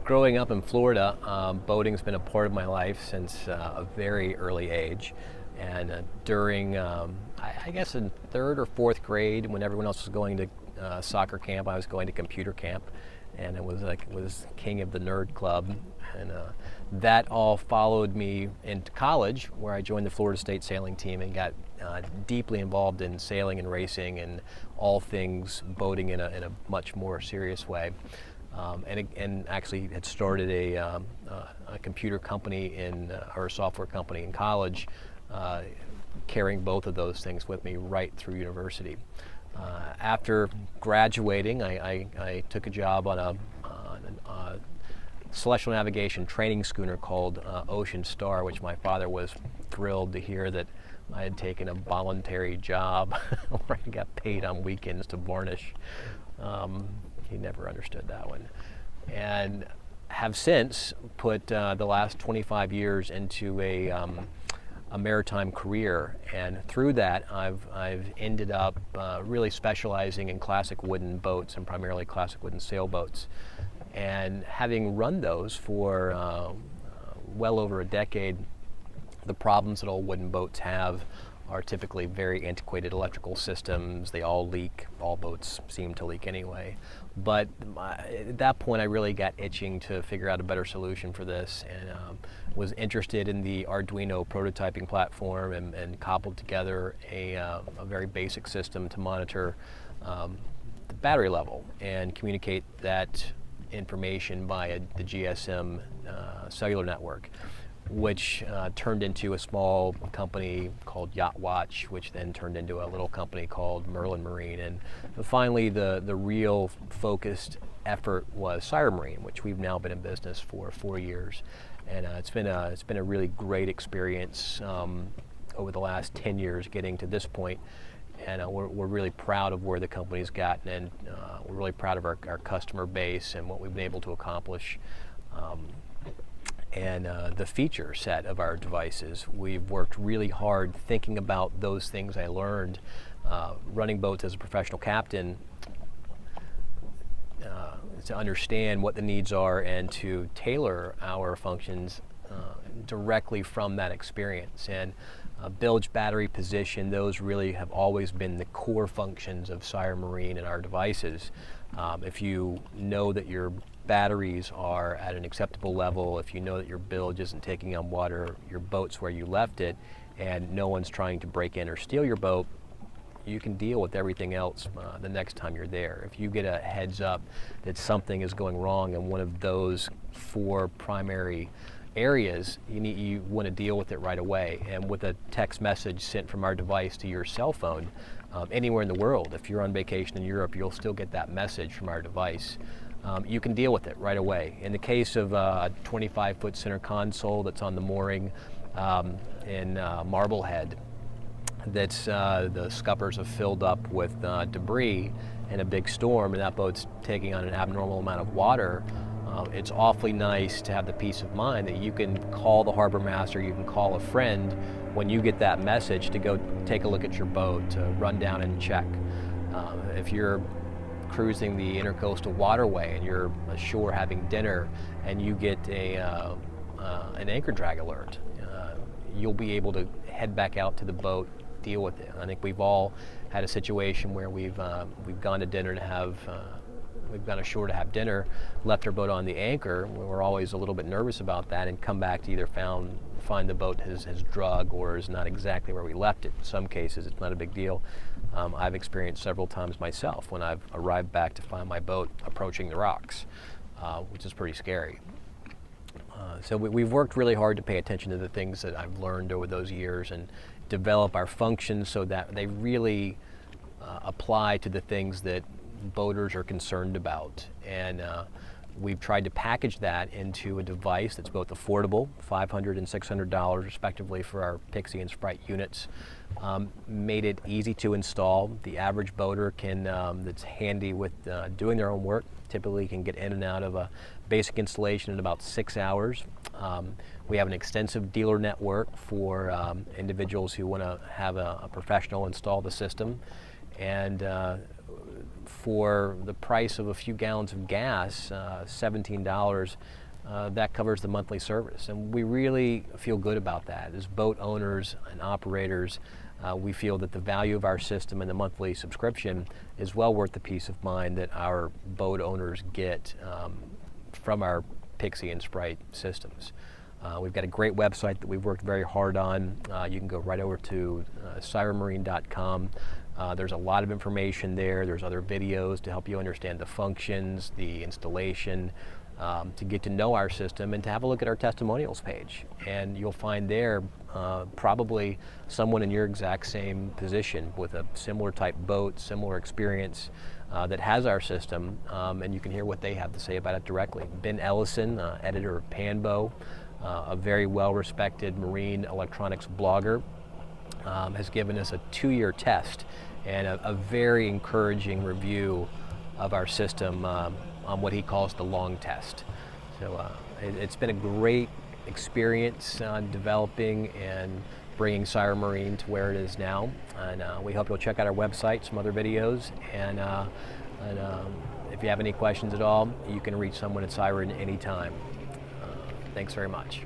growing up in Florida, boating's been a part of my life since a very early age. And during, I guess in third or fourth grade, when everyone else was going to soccer camp, I was going to computer camp. And it was king of the nerd club. And that all followed me into college, where I joined the Florida State sailing team and got deeply involved in sailing and racing and all things boating in a much more serious way. And actually had started a computer company or a software company in college, carrying both of those things with me right through university. After graduating, I took a job on a celestial navigation training schooner called Ocean Star, which my father was thrilled to hear that I had taken a voluntary job where I got paid on weekends to varnish. He never understood that one. And have since put the last 25 years into a maritime career, and through that I've ended up really specializing in classic wooden boats, and primarily classic wooden sailboats. And having run those for well over a decade, the problems that all wooden boats have are typically very antiquated electrical systems. They all leak. All boats seem to leak anyway. But at that point, I really got itching to figure out a better solution for this, and was interested in the Arduino prototyping platform, and cobbled together a very basic system to monitor the battery level and communicate that information via the GSM cellular network, which turned into a small company called Yacht Watch, which then turned into a little company called Siren Marine. And finally, the real focused effort was Siren Marine, which we've now been in business for 4 years. And it's been a really great experience over the last 10 years getting to this point. And we're really proud of where the company's gotten, and we're really proud of our customer base and what we've been able to accomplish. And the feature set of our devices. We've worked really hard thinking about those things I learned running boats as a professional captain, to understand what the needs are and to tailor our functions directly from that experience. And bilge, battery, position, those really have always been the core functions of Siren Marine and our devices. If you know that your batteries are at an acceptable level, if you know that your bilge isn't taking on water, your boat's where you left it, and no one's trying to break in or steal your boat, you can deal with everything else the next time you're there. If you get a heads up that something is going wrong in one of those 4 primary areas, you want to deal with it right away. And with a text message sent from our device to your cell phone, anywhere in the world, if you're on vacation in Europe, you'll still get that message from our device. You can deal with it right away. In the case of a 25-foot center console that's on the mooring in Marblehead, that's the scuppers have filled up with debris in a big storm, and that boat's taking on an abnormal amount of water, it's awfully nice to have the peace of mind that you can call the harbor master, you can call a friend when you get that message to go take a look at your boat, to run down and check. If you're cruising the intercoastal waterway and you're ashore having dinner and you get an anchor drag alert, you'll be able to head back out to the boat, deal with it. I think we've all had a situation where we've gone to dinner to have we've gone ashore to have dinner, left our boat on the anchor. We're always a little bit nervous about that, and come back to either find the boat has drug or is not exactly where we left it. In some cases, it's not a big deal. I've experienced several times myself when I've arrived back to find my boat approaching the rocks, which is pretty scary. So we've worked really hard to pay attention to the things that I've learned over those years and develop our functions so that they really apply to the things that boaters are concerned about. And we've tried to package that into a device that's both affordable, $500 and $600 respectively for our Pixie and Sprite units, made it easy to install. The average boater that's handy with doing their own work typically can get in and out of a basic installation in about 6 hours. We have an extensive dealer network for individuals who want to have a professional install the system. And for the price of a few gallons of gas, $17, that covers the monthly service. And we really feel good about that. As boat owners and operators, we feel that the value of our system and the monthly subscription is well worth the peace of mind that our boat owners get from our Pixie and Sprite systems. We've got a great website that we've worked very hard on. You can go right over to sirenmarine.com. There's a lot of information there. There's other videos to help you understand the functions, the installation, to get to know our system, and to have a look at our testimonials page. And you'll find there probably someone in your exact same position with a similar type boat, similar experience that has our system, and you can hear what they have to say about it directly. Ben Ellison, editor of Panbo, a very well-respected marine electronics blogger, has given us a 2-year test and a very encouraging review of our system on what he calls the long test. So it's been a great experience developing and bringing Siren Marine to where it is now, and we hope you'll check out our website, some other videos, and if you have any questions at all, you can reach someone at Siren anytime. Thanks very much.